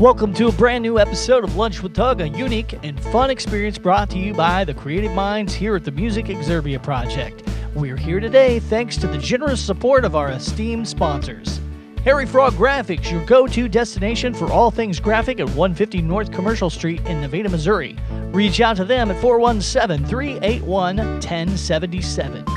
Welcome to a brand new episode of Lunch with Doug, a unique and fun experience brought to you by the creative minds here at the Music Exerbia Project. We're here today thanks to the generous support of our esteemed sponsors. Harry Frog Graphics, your go-to destination for all things graphic at 150 North Commercial Street in Nevada, Missouri. Reach out to them at 417-381-1077.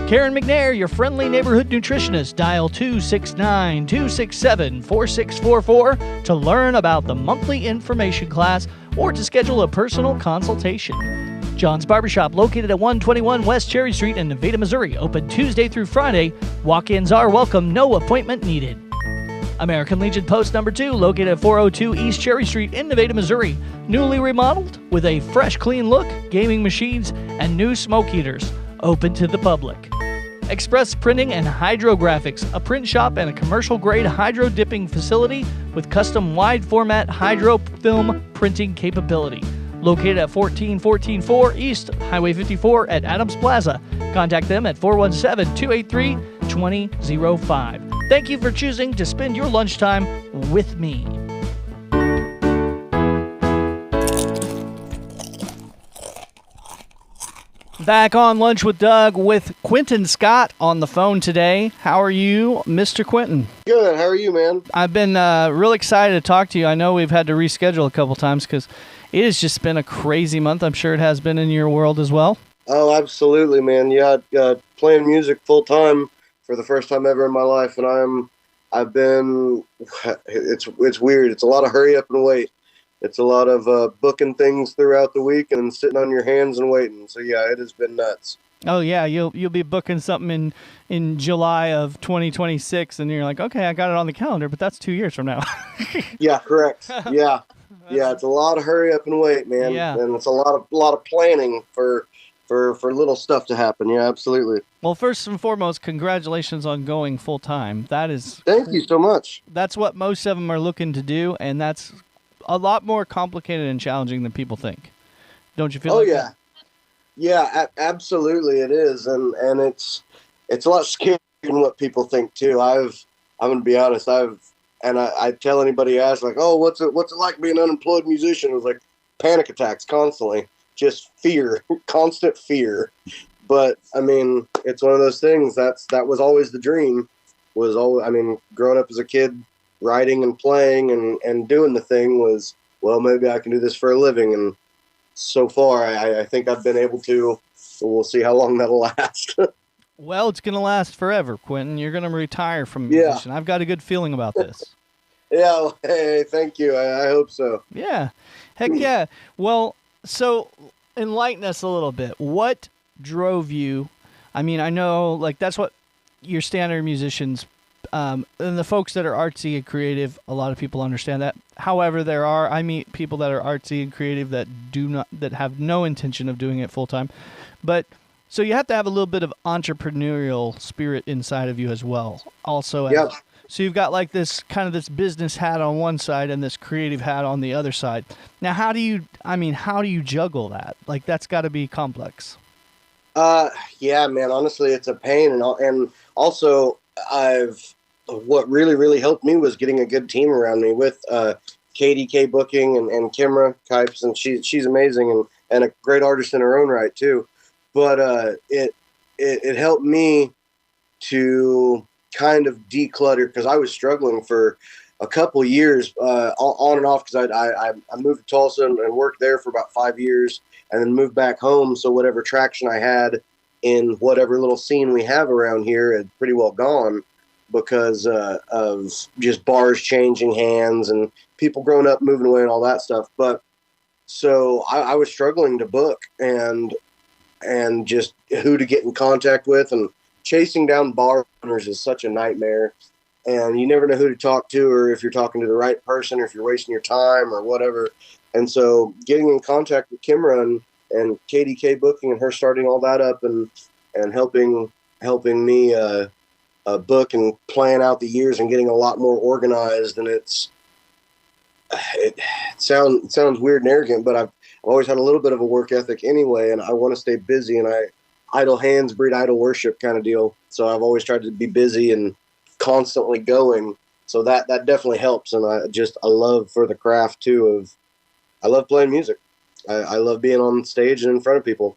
Karen McNair, your friendly neighborhood nutritionist. Dial 269-267-4644 to learn about the monthly information class or to schedule a personal consultation. John's Barbershop, located at 121 West Cherry Street in Nevada, Missouri. Open Tuesday through Friday. Walk-ins are welcome. No appointment needed. American Legion Post number 2, located at 402 East Cherry Street in Nevada, Missouri. Newly remodeled with a fresh, clean look, gaming machines, and new smoke heaters. Open to the public. Express Printing and Hydrographics, a print shop and a commercial-grade hydro dipping facility with custom wide-format hydro film printing capability. Located at 14144 East Highway 54 at Adams Plaza. Contact them at 417-283-2005. Thank you for choosing to spend your lunchtime with me. Back on Lunch with Doug with Quinton Scott on the phone today. How are you, Mr. Quinton? Good. How are you, man? I've been real excited to talk to you. I know we've had to reschedule a couple times because it has just been a crazy month. I'm sure it has been in your world as well. Oh, absolutely, man. Yeah, playing music full time for the first time ever in my life, and it's weird. It's a lot of hurry up and wait. It's a lot of booking things throughout the week and sitting on your hands and waiting. So yeah, it has been nuts. Oh yeah, you'll be booking something in July of 2026, and you're like, okay, I got it on the calendar, but that's 2 years from now. Yeah, correct. Yeah, it's a lot of hurry up and wait, man. Yeah. And it's a lot of planning for little stuff to happen. Yeah, absolutely. Well, first and foremost, congratulations on going full time. Thank you so much. That's what most of them are looking to do, and that's a lot more complicated and challenging than people think. Don't you feel like that? Yeah, absolutely it is. And it's a lot scarier than what people think too. I'm going to be honest. I tell anybody who asks like, oh, what's it like being an unemployed musician? It was like panic attacks constantly, just fear, constant fear. But I mean, it's one of those things that was always the dream. Growing up as a kid, writing and playing and doing the thing was, well, maybe I can do this for a living. And so far, I think I've been able to. So we'll see how long that'll last. Well, it's going to last forever, Quinton. You're going to retire from musician. Yeah. I've got a good feeling about this. Yeah, well, hey, thank you. I hope so. Yeah. Heck yeah. Well, so enlighten us a little bit. What drove you? I mean, I know like that's what your standard musicians and the folks that are artsy and creative, a lot of people understand that. However, I meet people that are artsy and creative that have no intention of doing it full time. But so you have to have a little bit of entrepreneurial spirit inside of you as well. Also, yep. So you've got like this kind of this business hat on one side and this creative hat on the other side. Now, how do you juggle that? Like that's got to be complex. Yeah, man. Honestly, it's a pain, and also what really, really helped me was getting a good team around me with KDK Booking and Kimra Kipes, and she's amazing and a great artist in her own right too. But it helped me to kind of declutter because I was struggling for a couple years on and off because I moved to Tulsa and worked there for about 5 years and then moved back home. So whatever traction I had in whatever little scene we have around here had pretty well gone because of just bars changing hands and people growing up, moving away and all that stuff. But so I was struggling to book and just who to get in contact with, and chasing down bar owners is such a nightmare, and you never know who to talk to or if you're talking to the right person or if you're wasting your time or whatever. And so getting in contact with Kimra and KDK Booking and her starting all that up and helping me book and plan out the years and getting a lot more organized. And it sounds weird and arrogant, but I've always had a little bit of a work ethic anyway, and I want to stay busy, and idle hands breed idle worship kind of deal. So I've always tried to be busy and constantly going. So that definitely helps. And I love for the craft too I love playing music. I love being on stage and in front of people.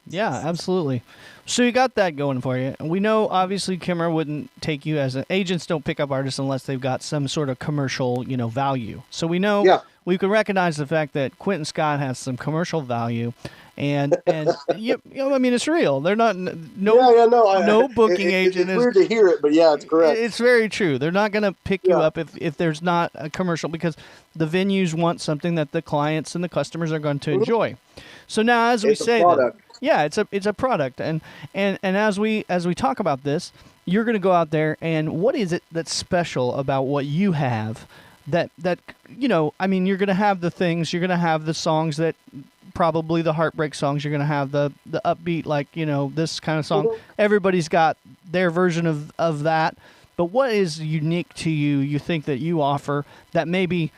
Yeah, absolutely. So you got that going for you. We know obviously Kimmer wouldn't take you as an agents don't pick up artists unless they've got some sort of commercial, value. So we know Yeah. we can recognize the fact that Quinton Scott has some commercial value, and I mean it's real. They're not no booking agent it's is. weird to hear it, but yeah, it's correct. It's very true. They're not going to pick you up if there's not a commercial because the venues want something that the clients and the customers are going to enjoy. So now, as we say, yeah, it's a product, and as we talk about this, you're going to go out there, and what is it that's special about what you have that I mean, you're going to have the things, you're going to have the songs that. Probably the heartbreak songs. You're going to have the upbeat, like, this kind of song. Everybody's got their version of that. But what is unique to you, you think, that you offer that maybe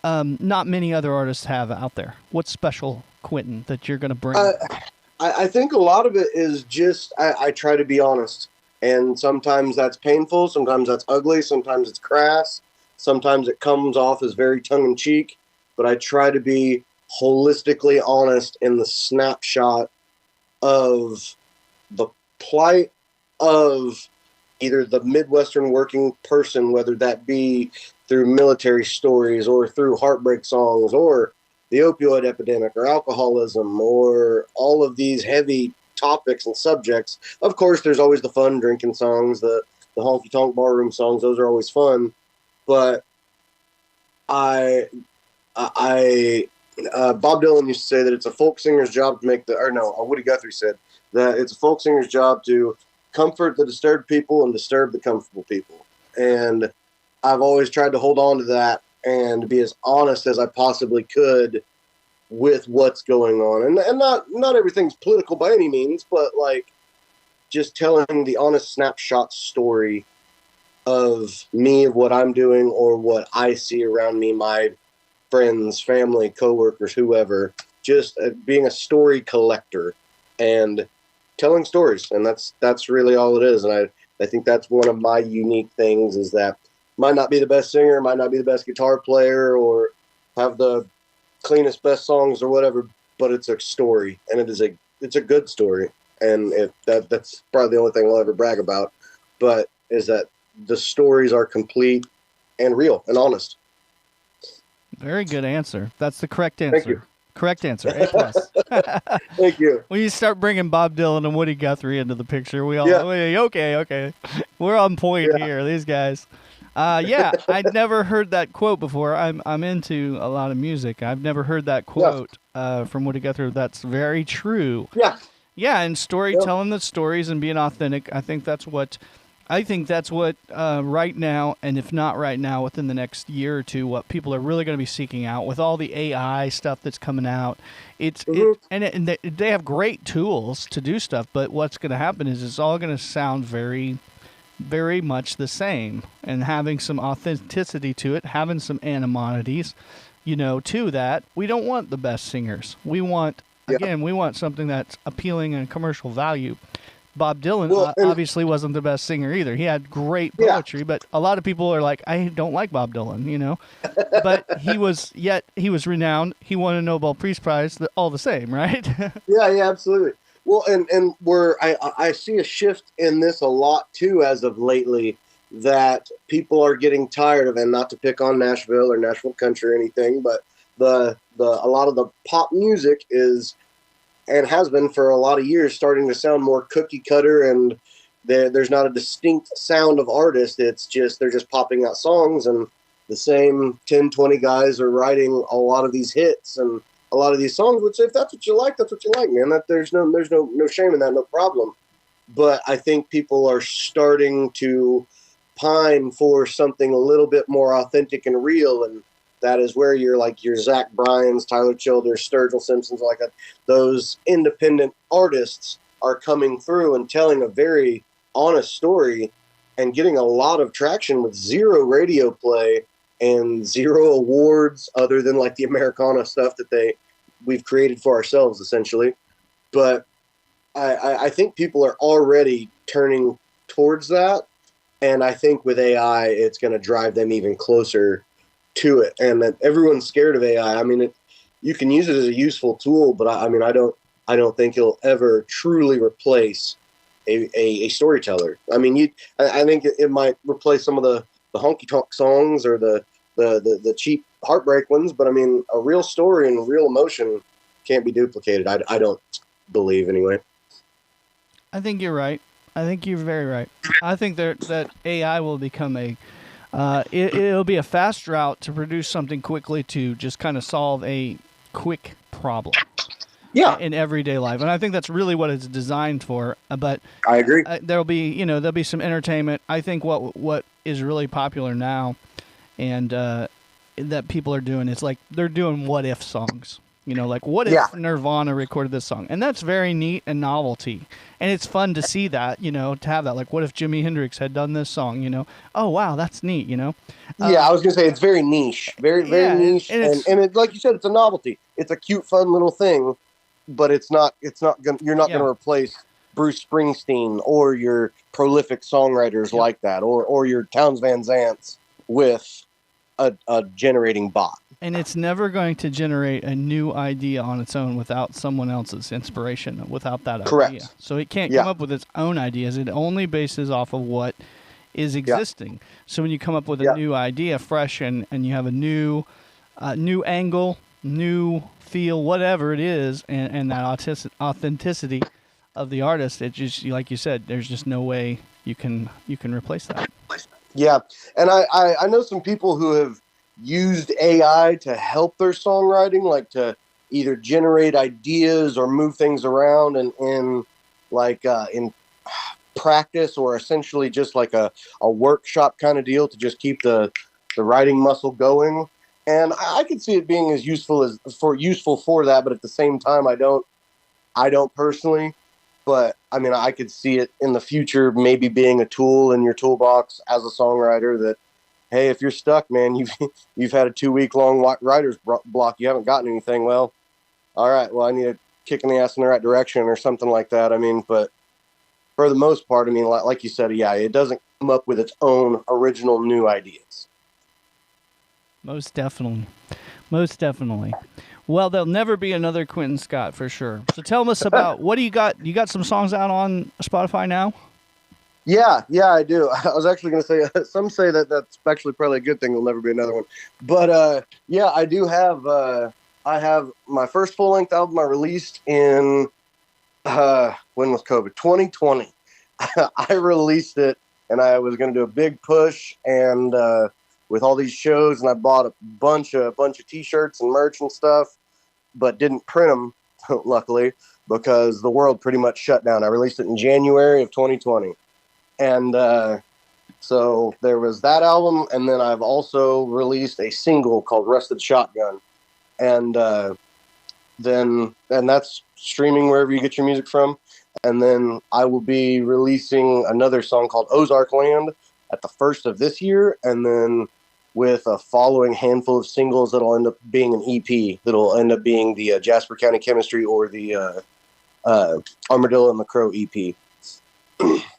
not many other artists have out there? What's special, Quinton, that you're going to bring? I think a lot of it is just I try to be honest. And sometimes that's painful. Sometimes that's ugly. Sometimes it's crass. Sometimes it comes off as very tongue-in-cheek. But I try to be holistically honest in the snapshot of the plight of either the Midwestern working person, whether that be through military stories or through heartbreak songs or the opioid epidemic or alcoholism or all of these heavy topics and subjects. Of course, there's always the fun drinking songs, the honky-tonk barroom songs. Those are always fun. But Bob Dylan used to say that it's a folk singer's job to Woody Guthrie said that it's a folk singer's job to comfort the disturbed people and disturb the comfortable people. And I've always tried to hold on to that and be as honest as I possibly could with what's going on. And not everything's political by any means, but like just telling the honest snapshot story of me, of what I'm doing or what I see around me, my friends, family, coworkers, whoever, just being a story collector and telling stories. And that's really all it is. And I think that's one of my unique things is that might not be the best singer, might not be the best guitar player or have the cleanest, best songs or whatever, but it's a story and it's a good story. And that's probably the only thing I'll ever brag about, but is that the stories are complete and real and honest. Very good answer. That's the correct answer. Thank you. Correct answer. A+. Thank you. When you start bringing Bob Dylan and Woody Guthrie into the picture, we all okay. We're on point here. These guys. I'd never heard that quote before. I'm into a lot of music. I've never heard that quote from Woody Guthrie. That's very true. Yeah. Yeah, and telling the stories and being authentic. I think that's what right now, and if not right now, within the next year or two, what people are really going to be seeking out with all the AI stuff that's coming out. And they have great tools to do stuff, but what's going to happen is it's all going to sound very, very much the same, and having some authenticity to it, having some animosities, to that. We don't want the best singers. We want something that's appealing and commercial value. Bob Dylan obviously wasn't the best singer either. He had great poetry, but a lot of people are like, I don't like Bob Dylan, But he was renowned. He won a Nobel Peace Prize all the same, right? Yeah, absolutely. Well, and I see a shift in this a lot too as of lately that people are getting tired of, and not to pick on Nashville or Nashville country or anything, but a lot of the pop music is and has been for a lot of years starting to sound more cookie cutter, and there's not a distinct sound of artist. It's just they're just popping out songs, and the same 10, 20 guys are writing a lot of these hits and a lot of these songs, which if that's what you like, that's what you like, man. That there's no shame in that, no problem. But I think people are starting to pine for something a little bit more authentic and real, and that is where you're like your Zach Bryans, Tyler Childers, Sturgill Simpsons, like those independent artists are coming through and telling a very honest story and getting a lot of traction with zero radio play and zero awards other than like the Americana stuff that we've created for ourselves essentially. But I think people are already turning towards that. And I think with AI, it's going to drive them even closer to it. And that everyone's scared of AI. I mean, you can use it as a useful tool, but I mean, I don't think it'll ever truly replace a storyteller. I mean, I think it might replace some of the honky tonk songs or the cheap heartbreak ones. But I mean, a real story and real emotion can't be duplicated. I don't believe anyway. I think you're right. I think you're very right. I think that AI will become it'll be a fast route to produce something quickly to just kind of solve a quick problem. Yeah, in everyday life, and I think that's really what it's designed for. But I agree. There'll be some entertainment. I think what is really popular now, and that people are doing, is like they're doing what if songs. Like what if Nirvana recorded this song, and that's very neat and novelty, and it's fun to see that. To have that. Like what if Jimi Hendrix had done this song? Oh wow, that's neat. Yeah, I was gonna say it's very niche, very niche, and it, like you said, it's a novelty. It's a cute, fun little thing. But it's not gonna. You're not gonna replace Bruce Springsteen or your prolific songwriters like that, or your Townes Van Zants with a generating bot. And it's never going to generate a new idea on its own without someone else's inspiration, without that idea. So it can't come up with its own ideas. It only bases off of what is existing. So when you come up with a new idea, fresh, and you have a new angle, new feel, whatever it is, and that authenticity of the artist, it just, like you said, there's just no way you can replace that. Yeah, and I know some people who have used AI to help their songwriting, like to either generate ideas or move things around, and in practice, or essentially just like a workshop kind of deal to just keep the writing muscle going. And I could see it being as useful for that, but at the same time, I don't personally. But I mean, I could see it in the future maybe being a tool in your toolbox as a songwriter. That, hey, if you're stuck, man, you've had a 2-week long writer's block, you haven't gotten anything. Well, all right, well, I need a kick in the ass in the right direction or something like that. I mean, but for the most part, I mean, like you said, yeah, it doesn't come up with its own original new ideas. Most definitely. Well, there'll never be another Quinton Scott for sure. So tell us about, what do you got? You got some songs out on Spotify now? Yeah, I do. I was actually going to say, some say that that's actually probably a good thing. There'll never be another one. But yeah, I do have, I have my first full length album I released in, when was COVID? 2020. I released it, and I was going to do a big push, and with all these shows, and I bought a bunch of t-shirts and merch and stuff, but didn't print them, luckily, because the world pretty much shut down. I released it in January of 2020. And so there was that album, and then I've also released a single called Rusted Shotgun. And that's streaming wherever you get your music from. And then I will be releasing another song called Ozark Land at the first of this year, and then with a following handful of singles that'll end up being an EP that'll end up being the Jasper County Chemistry or the Armadillo and the Crow EP.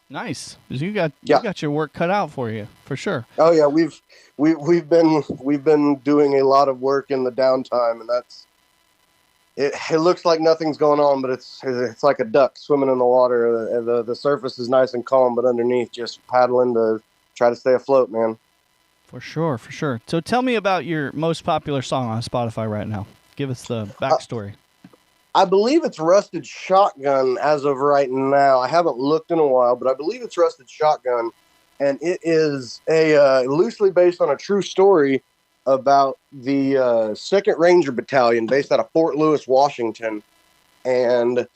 Nice. You got your work cut out for you, for sure. Oh yeah, we've been doing a lot of work in the downtime, and that's it looks like nothing's going on, but it's like a duck swimming in the water. The surface is nice and calm, but underneath just paddling to try to stay afloat, man. For sure. So tell me about your most popular song on Spotify right now. Give us the backstory. I believe it's Rusted Shotgun as of right now. I haven't looked in a while, but I believe it's Rusted Shotgun. And it is loosely based on a true story about the 2nd Ranger Battalion based out of Fort Lewis, Washington. And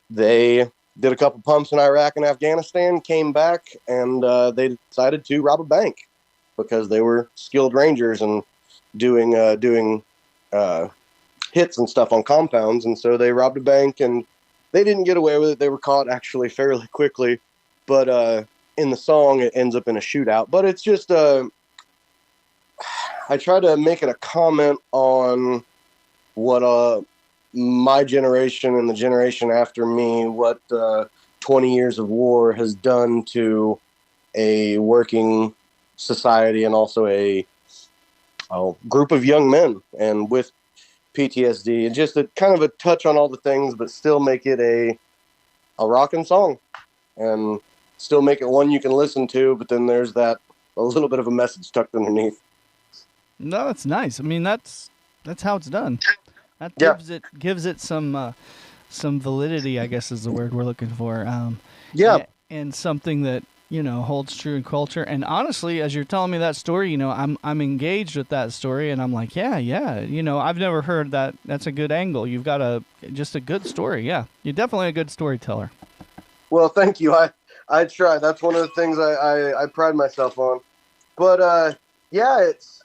they did a couple pumps in Iraq and Afghanistan, came back, and they decided to rob a bank because they were skilled Rangers and doing hits and stuff on compounds. And so they robbed a bank, and they didn't get away with it. They were caught actually fairly quickly. But in the song, it ends up in a shootout. But it's just, I try to make it a comment on what my generation and the generation after me, what 20 years of war has done to a working society and also a group of young men and with PTSD, and just a kind of a touch on all the things, but still make it a rockin' song and still make it one you can listen to. But then there's that a little bit of a message tucked underneath. No, that's nice. I mean, that's how it's done. That Yeah. gives it some validity, I guess is the word we're looking for. Yeah. And something that holds true in culture. And honestly, as you're telling me that story, I'm engaged with that story, and I'm like, yeah. I've never heard that. That's a good angle. You've got just a good story. Yeah, you're definitely a good storyteller. Well, thank you. I try. That's one of the things I pride myself on. But yeah, it's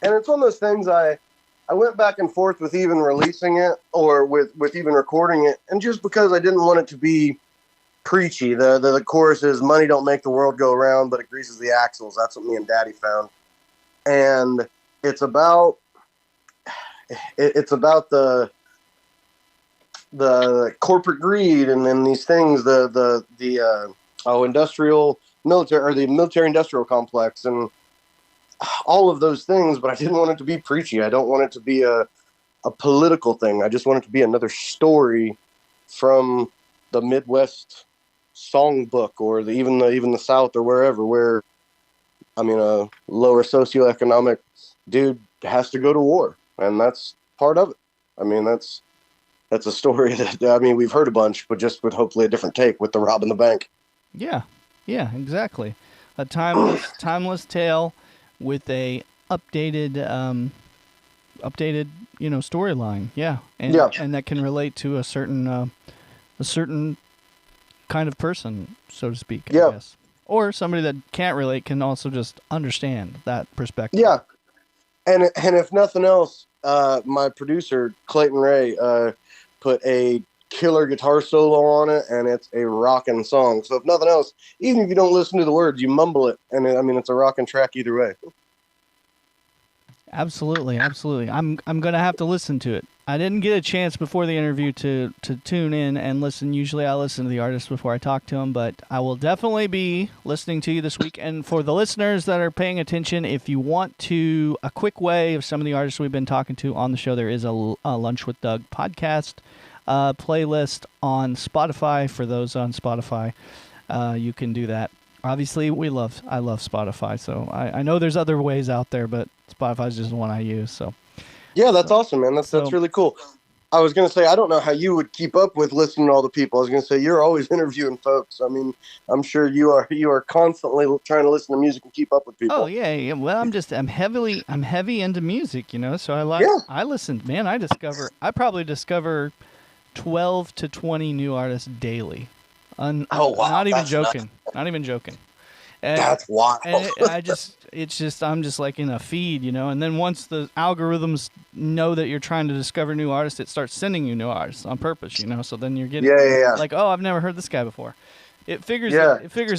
one of those things I went back and forth with even releasing it or with even recording it, and just because I didn't want it to be preachy. The chorus is money don't make the world go around, but it greases the axles. That's what me and Daddy found. And it's about the corporate greed and then these things, the industrial military, or the military industrial complex, and all of those things. But I didn't want it to be preachy. I don't want it to be a political thing. I just want it to be another story from the Midwest songbook, or even the South, or wherever, where a lower socioeconomic dude has to go to war, and that's part of it. That's a story that we've heard a bunch, but just with hopefully a different take with the robbing the bank. Yeah, exactly. A timeless tale with a updated storyline. Yeah, and that can relate to a certain kind of person, so to speak, I guess. Or somebody that can't relate can also just understand that perspective. Yeah. And if nothing else, my producer, Clayton Ray, put a killer guitar solo on it, and it's a rockin' song. So if nothing else, even if you don't listen to the words, you mumble it, and it's a rockin' track either way. Absolutely. I'm going to have to listen to it. I didn't get a chance before the interview to tune in and listen. Usually I listen to the artist before I talk to them, but I will definitely be listening to you this week. And for the listeners that are paying attention, if you want a quick way of some of the artists we've been talking to on the show, there is a Lunch with Doug podcast playlist on Spotify. For those on Spotify, you can do that. Obviously, I love Spotify, so I know there's other ways out there, but Spotify is just the one I use. So. Yeah, that's awesome, man. That's really cool. I was going to say, I don't know how you would keep up with listening to all the people. I was going to say, you're always interviewing folks. I'm sure you are constantly trying to listen to music and keep up with people. Oh yeah. Well, I'm heavy into music, so I listen, man. I probably discover 12 to 20 new artists daily. Oh wow. Not even joking. Not even joking. And, that's wild. And I'm just like in a feed, and then once the algorithms know that you're trying to discover new artists, it starts sending you new artists on purpose, so then you're getting like, oh, I've never heard this guy before. It figures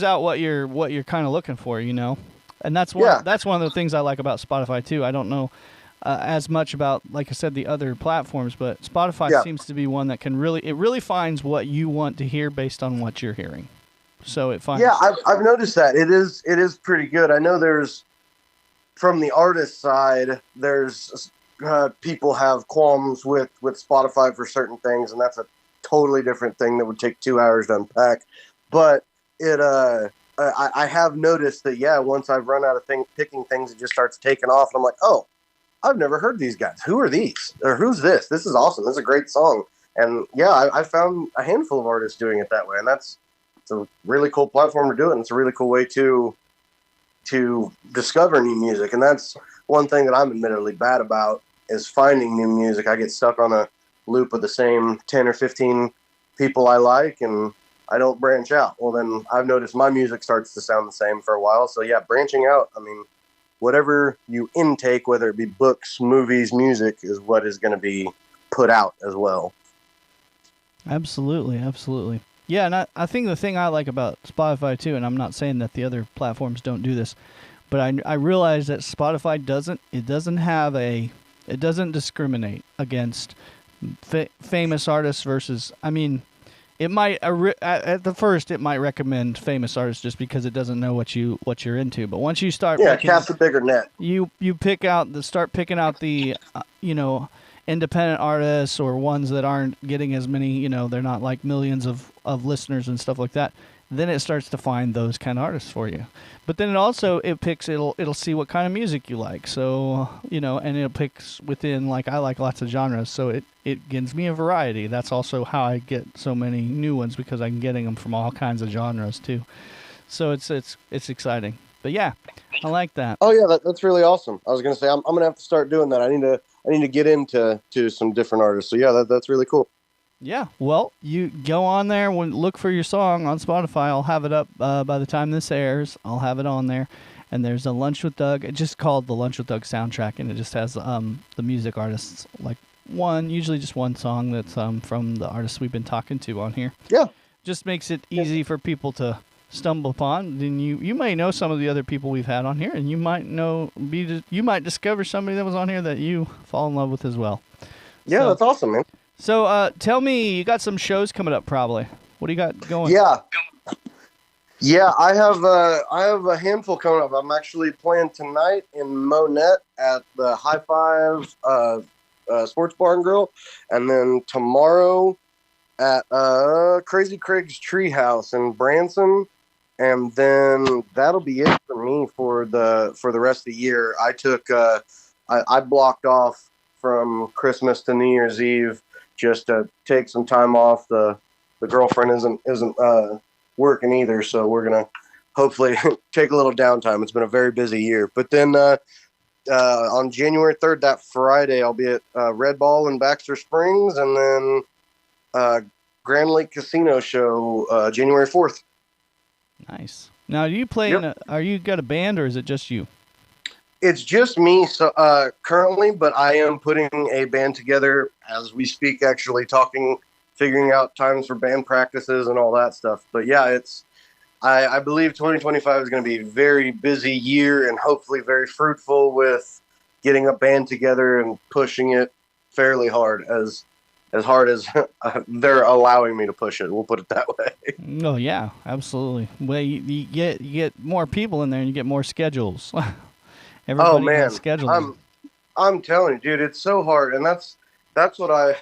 out what you're kind of looking for, and that's one of the things I like about Spotify too. I don't know as much about, like I said, the other platforms, but Spotify seems to be one that can really finds what you want to hear based on what you're hearing. So it finds. Yeah, I've noticed that it is pretty good. I know there's, from the artist side, there's people have qualms with Spotify for certain things, and that's a totally different thing that would take 2 hours to unpack. But I have noticed that once I've run out of picking things, it just starts taking off, and I'm like, oh, I've never heard these guys. Who are these? Or who's this? This is awesome. This is a great song. And I found a handful of artists doing it that way, and it's a really cool platform to do it, and it's a really cool way to discover new music. And that's one thing that I'm admittedly bad about, is finding new music. I get stuck on a loop of the same 10 or 15 people I like, and I don't branch out. Well, then I've noticed my music starts to sound the same for a while. So branching out, whatever you intake, whether it be books, movies, music, is what is going to be put out as well. Absolutely. Yeah, and I think the thing I like about Spotify too, and I'm not saying that the other platforms don't do this, but I realize that Spotify doesn't discriminate against famous artists versus, It might at the first it might recommend famous artists just because it doesn't know what you're into. But once you start cast a bigger net. You start picking out the independent artists or ones that aren't getting as many, they're not like millions of listeners and stuff like that. Then it starts to find those kind of artists for you. But then it'll see what kind of music you like. So, and it picks within, like, I like lots of genres. So it gives me a variety. That's also how I get so many new ones, because I'm getting them from all kinds of genres too. So it's exciting. But yeah, I like that. Oh yeah, that's really awesome. I was going to say, I'm going to have to start doing that. I need to get into some different artists. So yeah, that's really cool. Yeah, well, you go on there, look for your song on Spotify. I'll have it up by the time this airs. I'll have it on there. And there's a Lunch with Doug. It's just called the Lunch with Doug soundtrack, and it just has the music artists, like usually just one song that's from the artists we've been talking to on here. Yeah. Just makes it easy for people to stumble upon. Then you may know some of the other people we've had on here, and you might discover somebody that was on here that you fall in love with as well. Yeah, that's awesome, man. So tell me, you got some shows coming up probably. What do you got going? Yeah, I have a handful coming up. I'm actually playing tonight in Monette at the High Five Sports Bar and Grill, and then tomorrow at Crazy Craig's Treehouse in Branson, and then that'll be it for me for the rest of the year. I took I blocked off from Christmas to New Year's Eve just to take some time off. The girlfriend isn't working either, so we're gonna hopefully take a little downtime. It's been a very busy year. But then on January 3rd, that Friday, I'll be at Red Ball in Baxter Springs, and then Grand Lake Casino show January 4th. Nice. Now, do you play are you got a band, or is it just you? It's just me, so currently, but I am putting a band together as we speak, actually figuring out times for band practices and all that stuff. But yeah, I believe 2025 is going to be a very busy year and hopefully very fruitful with getting a band together and pushing it fairly hard, as hard as they're allowing me to push it. We'll put it that way. Oh yeah, absolutely. Well, you get more people in there and you get more schedules. Everybody has schedules. I'm telling you, dude, it's so hard, and that's what I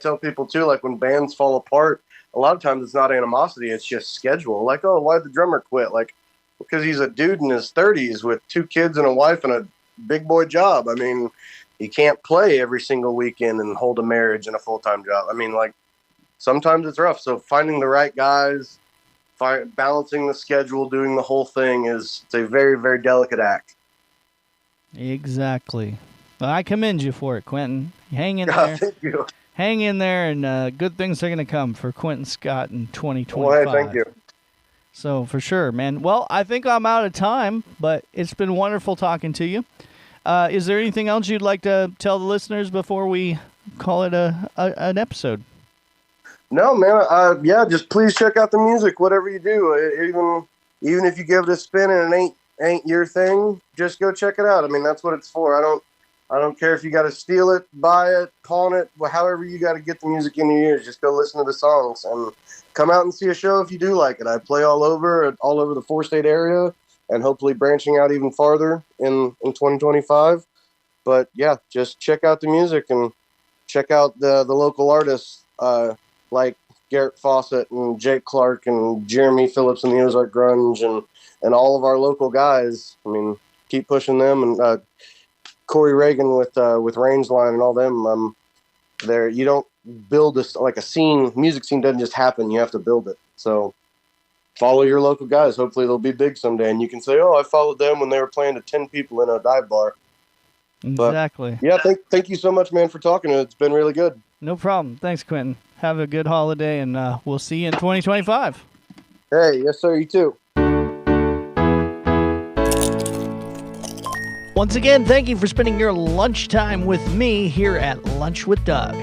tell people too. Like when bands fall apart, a lot of times it's not animosity; it's just schedule. Like, oh, why'd the drummer quit? Like, because he's a dude in his 30s with 2 kids and a wife and a big boy job. I mean, he can't play every single weekend and hold a marriage and a full-time job. I mean, like, sometimes it's rough. So finding the right guys, balancing the schedule, doing the whole thing it's a very, very delicate act. Exactly. Well, I commend you for it, Quinton. Hang in there. Thank you. Hang in there, and good things are going to come for Quinton Scott in 2025. Well, hey, thank you. So, for sure, man. Well, I think I'm out of time, but it's been wonderful talking to you. Is there anything else you'd like to tell the listeners before we call it an episode? No, man. Yeah, just please check out the music, whatever you do. Even if you give it a spin and it ain't your thing, just go check it out. I mean, that's what it's for. I don't care if you got to steal it, buy it, pawn it, however you got to get the music in your ears. Just go listen to the songs and come out and see a show if you do like it. I play all over the 4-state area, and hopefully branching out even farther in 2025. But yeah, just check out the music and check out the local artists like Garrett Fawcett and Jake Clark and Jeremy Phillips and the Ozark Grunge and all of our local guys. I mean, keep pushing them, and Corey Reagan with Rangeline and all them. There, you don't build this like a scene. Music scene doesn't just happen. You have to build it. So follow your local guys. Hopefully they'll be big someday, and you can say, "Oh, I followed them when they were playing to 10 people in a dive bar." Exactly. But, yeah, thank you so much, man, for talking. It's been really good. No problem. Thanks, Quinton. Have a good holiday, and we'll see you in 2025. Hey, yes, sir. You too. Once again, thank you for spending your lunchtime with me here at Lunch with Doug.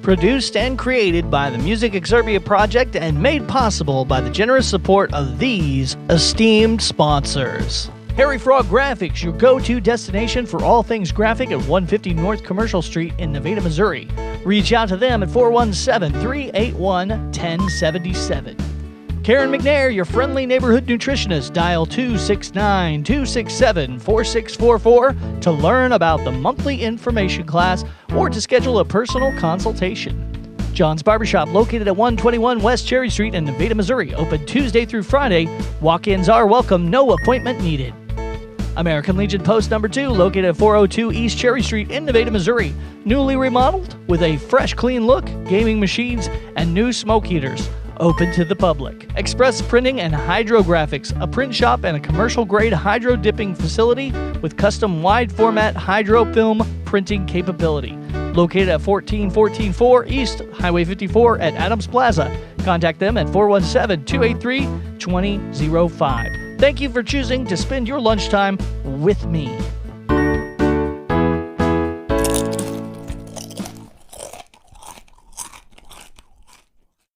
Produced and created by the Music Exerbia Project and made possible by the generous support of these esteemed sponsors. Harry Frog Graphics, your go-to destination for all things graphic at 150 North Commercial Street in Nevada, Missouri. Reach out to them at 417-381-1077. Karen McNair, your friendly neighborhood nutritionist. Dial 269-267-4644 to learn about the monthly information class or to schedule a personal consultation. John's Barbershop, located at 121 West Cherry Street in Nevada, Missouri. Open Tuesday through Friday. Walk-ins are welcome. No appointment needed. American Legion Post number 2, located at 402 East Cherry Street in Nevada, Missouri. Newly remodeled with a fresh, clean look, gaming machines, and new smoke heaters. Open to the public. Express Printing and Hydrographics, a print shop and a commercial-grade hydro dipping facility with custom wide-format hydrofilm printing capability. Located at 14144 East Highway 54 at Adams Plaza. Contact them at 417-283-2005. Thank you for choosing to spend your lunchtime with me.